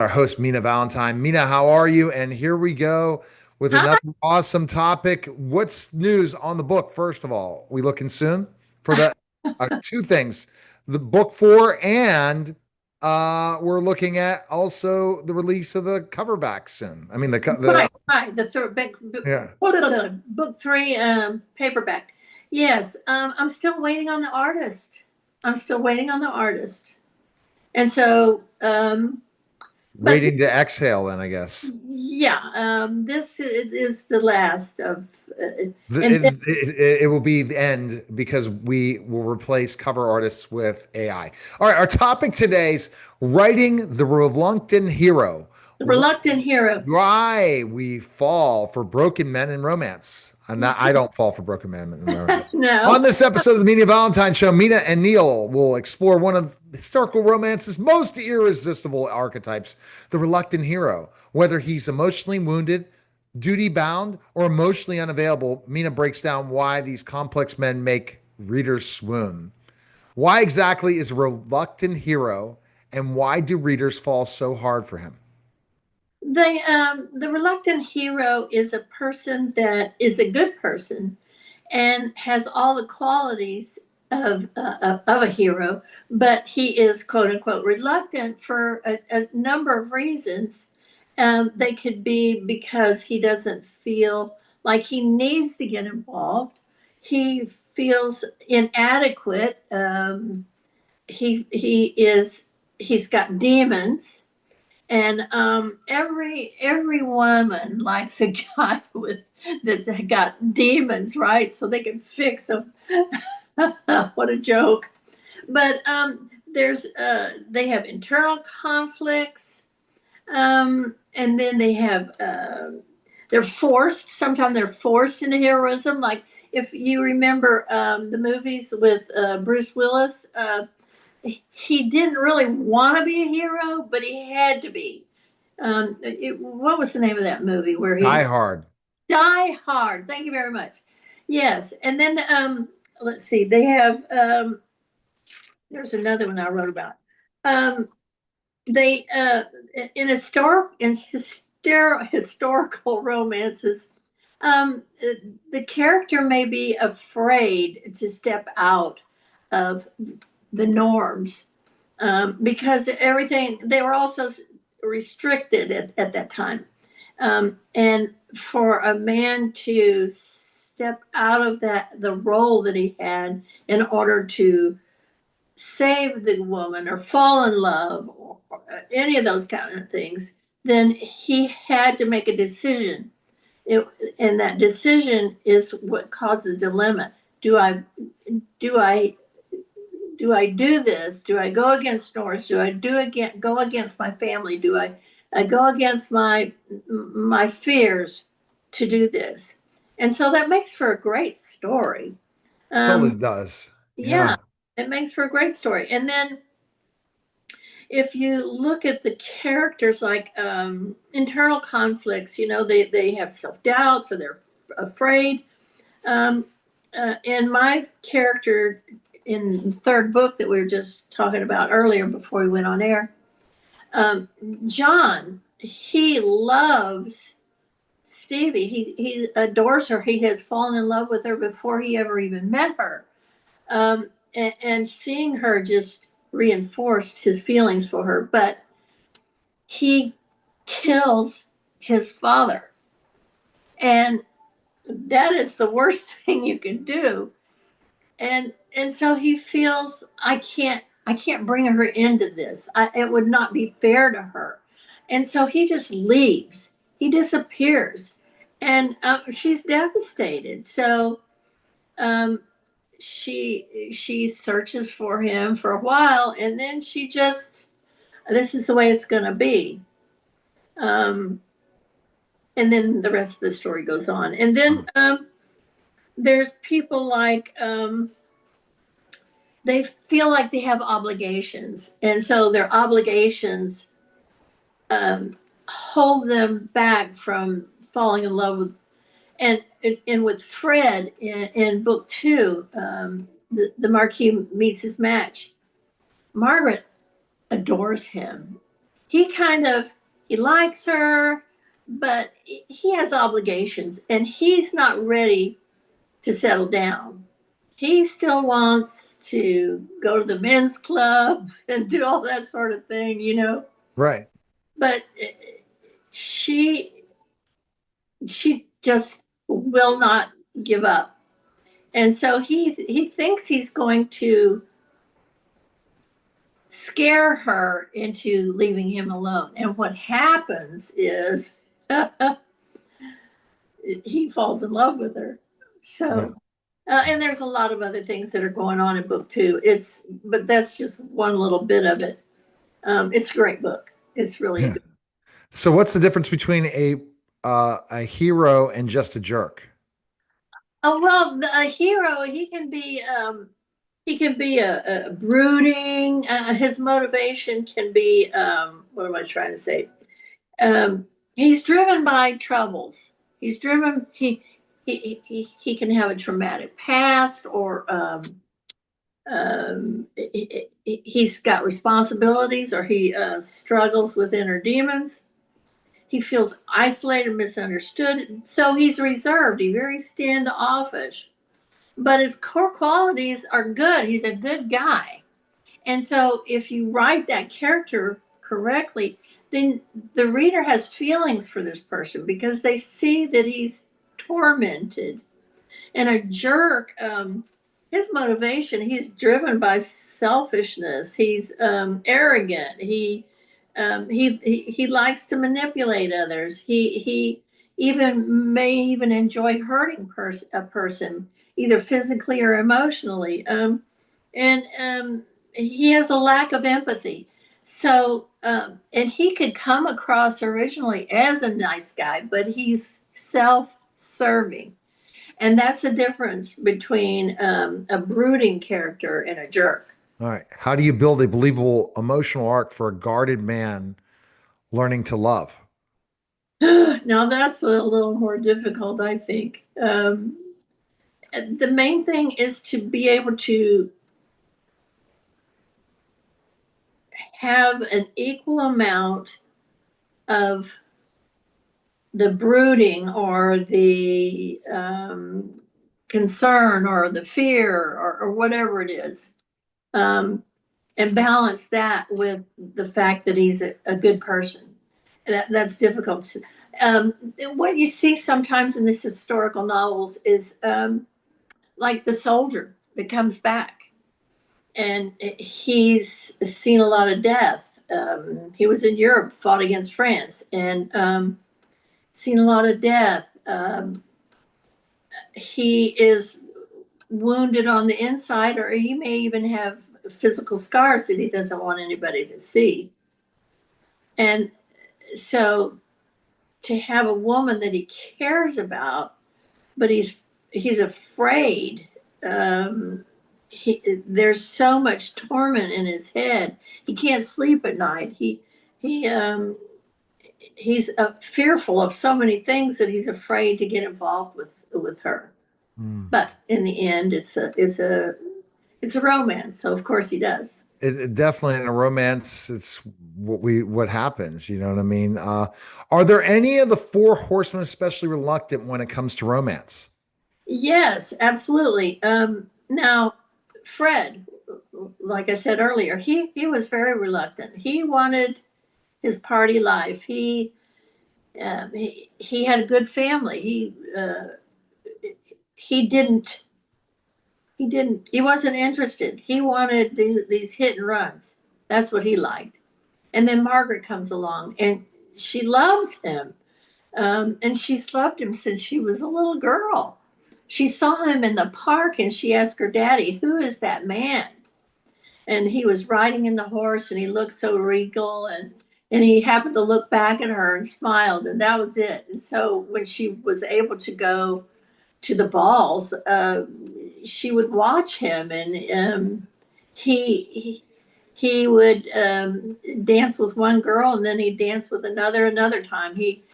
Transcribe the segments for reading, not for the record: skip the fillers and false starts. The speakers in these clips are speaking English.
Our host, Mina Valentine. Mina, how are you? And here we go with Hi. another awesome topic. What's news on the book? First of all, we looking soon for the two things, the book four, and we're looking at also the release of the coverback soon. I mean, the Right. The third yeah. book three paperback. Yes, I'm still waiting on the artist. I'm still waiting on the artist. And so, but Waiting to exhale, then I guess. yeah, this is the last of, and then, It will be the end because we will replace cover artists with AI. All right, our topic today's writing the reluctant hero. the reluctant hero. Why we fall for broken men in romance. I don't fall for broken men in romance. On No, this episode of the Media Valentine Show, Mina and Neil will explore one of historical romance's most irresistible archetypes, the reluctant hero. Whether he's emotionally wounded, duty bound, or emotionally unavailable, Mina breaks down why these complex men make readers swoon. Why exactly is a reluctant hero, and why do readers fall so hard for him? the reluctant hero is a person that is a good person and has all the qualities of a hero, but he is quote unquote reluctant for a number of reasons. They could be because he doesn't feel like he needs to get involved. He feels inadequate. He's got demons, and every woman likes a guy with that's got demons, right? So they can fix them. What a joke! But there's they have internal conflicts, and then they have they're forced. Sometimes they're forced into heroism. Like if you remember the movies with Bruce Willis, he didn't really want to be a hero, but he had to be. What was the name of that movie where Die he's Hard. Die Hard? Thank you very much. Yes, and then let's see, they have there's another one I wrote about. Um, they historical romances, the character may be afraid to step out of the norms, because everything they were also restricted at that time, and for a man to step out of the role that he had in order to save the woman or fall in love or any of those kind of things, then he had to make a decision. It, and that decision is what caused the dilemma. Do I do I do I do this? Do I go against Norse? Do I go against my family? Do I go against my fears to do this? And so that makes for a great story. Totally Um, does. Yeah. yeah, it makes for a great story. And then if you look at the characters, like internal conflicts, they have self doubts or they're afraid. Um, and my character in the third book that we were just talking about earlier before we went on air, um, John, he loves Stevie. He adores her. He has fallen in love with her before he ever even met her. And seeing her just reinforced his feelings for her. But he kills his father, and that is the worst thing you can do. And so he feels I can't bring her into this. It would not be fair to her, and so he just leaves. He disappears, and she's devastated. So um, she searches for him for a while, and then she just this is the way it's going to be. Um, and then the rest of the story goes on. And then there's people like they feel like they have obligations, and so their obligations hold them back from falling in love with. And with Fred in book two, the Marquis meets his match. Margaret adores him, he kind of, he likes her, but he has obligations and he's not ready to settle down. He still wants to go to the men's clubs and do all that sort of thing, you know. Right. But she she just will not give up. And so he thinks he's going to scare her into leaving him alone. And what happens is he falls in love with her. Yeah. So, and there's a lot of other things that are going on in book two. But that's just one little bit of it. It's a great book. It's really a Yeah. good. So what's the difference between a hero and just a jerk? Oh well, a hero he can be a brooding. His motivation can be what am I trying to say? He's driven by troubles. He's driven. He can have a traumatic past, or he's got responsibilities, or he struggles with inner demons. He feels isolated, misunderstood. So he's reserved. He's very standoffish. But his core qualities are good. He's a good guy. And so if you write that character correctly, then the reader has feelings for this person because they see that he's tormented. And a jerk, his motivation, he's driven by selfishness. He's arrogant. He likes to manipulate others. He even may even enjoy hurting a person, either physically or emotionally. And he has a lack of empathy. So, and he could come across originally as a nice guy, but he's self-serving. And that's the difference between a brooding character and a jerk. All right. How do you build a believable emotional arc for a guarded man learning to love? Now that's a little more difficult, I think. The main thing is to be able to have an equal amount of the brooding or the concern or the fear or whatever it is, and balance that with the fact that he's a good person. That's difficult. What you see sometimes in these historical novels is like the soldier that comes back and he's seen a lot of death. He was in Europe, fought against France, and seen a lot of death. He is wounded on the inside, or he may even have physical scars that he doesn't want anybody to see. And so to have a woman that he cares about, but he's afraid. There's so much torment in his head. He can't sleep at night. He's fearful of so many things that he's afraid to get involved with her. Mm. But in the end, it's a romance, so of course he does. It definitely in a romance, it's what happens. You know what I mean? Are there any of the four horsemen especially reluctant when it comes to romance? Yes, absolutely. Now, Fred, like I said earlier, he was very reluctant. He wanted his party life. He had a good family. He didn't he wasn't interested. He wanted these hit and runs. That's what he liked. And then Margaret comes along and she loves him. And she's loved him since she was a little girl. She saw him in the park and she asked her daddy, "Who is that man?" And he was riding in the horse and he looked so regal, and he happened to look back at her and smiled, and that was it. And so when she was able to go to the balls, she would watch him, and he would dance with one girl, and then he'd dance with another time. He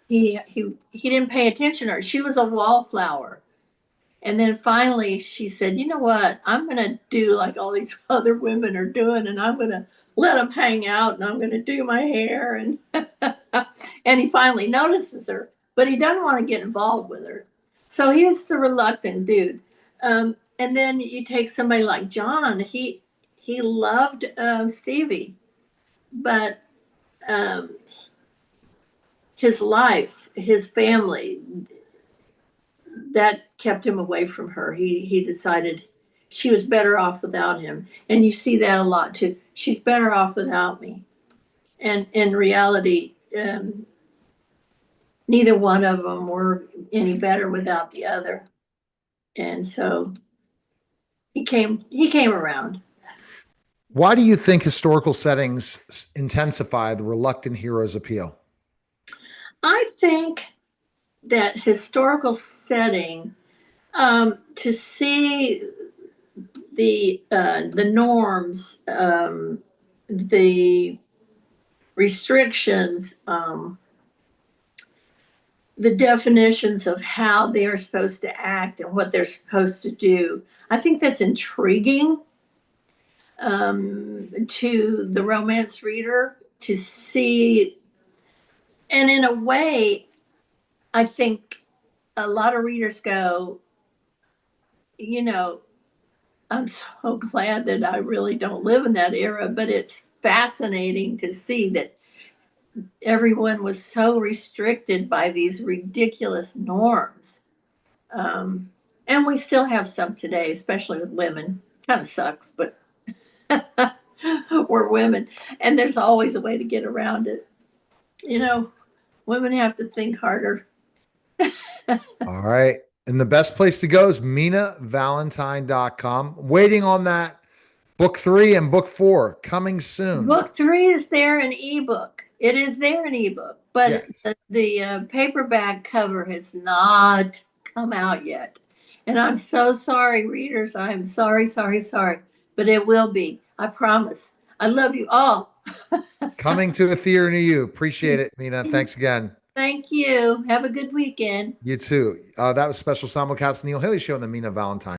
didn't pay attention to her. She was a wallflower. And then finally she said, "You know what? I'm going to do like all these other women are doing, and I'm going to let him hang out and I'm going to do my hair. And, and he finally notices her, but he doesn't want to get involved with her. So he's the reluctant dude. And then you take somebody like John, he loved Stevie, but um, his life, his family, that kept him away from her. He decided she was better off without him, and you see that a lot too. She's better off without me, and in reality, neither one of them were any better without the other, and so he came around. Why do you think historical settings intensify the reluctant hero's appeal? I think that historical setting, to see the norms, the restrictions, the definitions of how they're supposed to act and what they're supposed to do. I think that's intriguing, to the romance reader to see. And in a way, I think a lot of readers go, you know, I'm so glad that I really don't live in that era, but it's fascinating to see that everyone was so restricted by these ridiculous norms. And we still have some today, especially with women. Kind of sucks, but we're women, and there's always a way to get around it. You know, women have to think harder. All right. And the best place to go is minavalentine.com. Waiting on that book 3 and book 4 coming soon. Book 3 is there in ebook. It is there in ebook, but Yes. the paperback cover has not come out yet. And I'm so sorry, readers. I'm sorry, sorry, sorry. But it will be. I promise. I love you all. Coming to a theater near you. Appreciate it, Mina. Thanks again. Thank you. Have a good weekend. You too. That was special simulcast Neil Haley show on the Mina Valentine.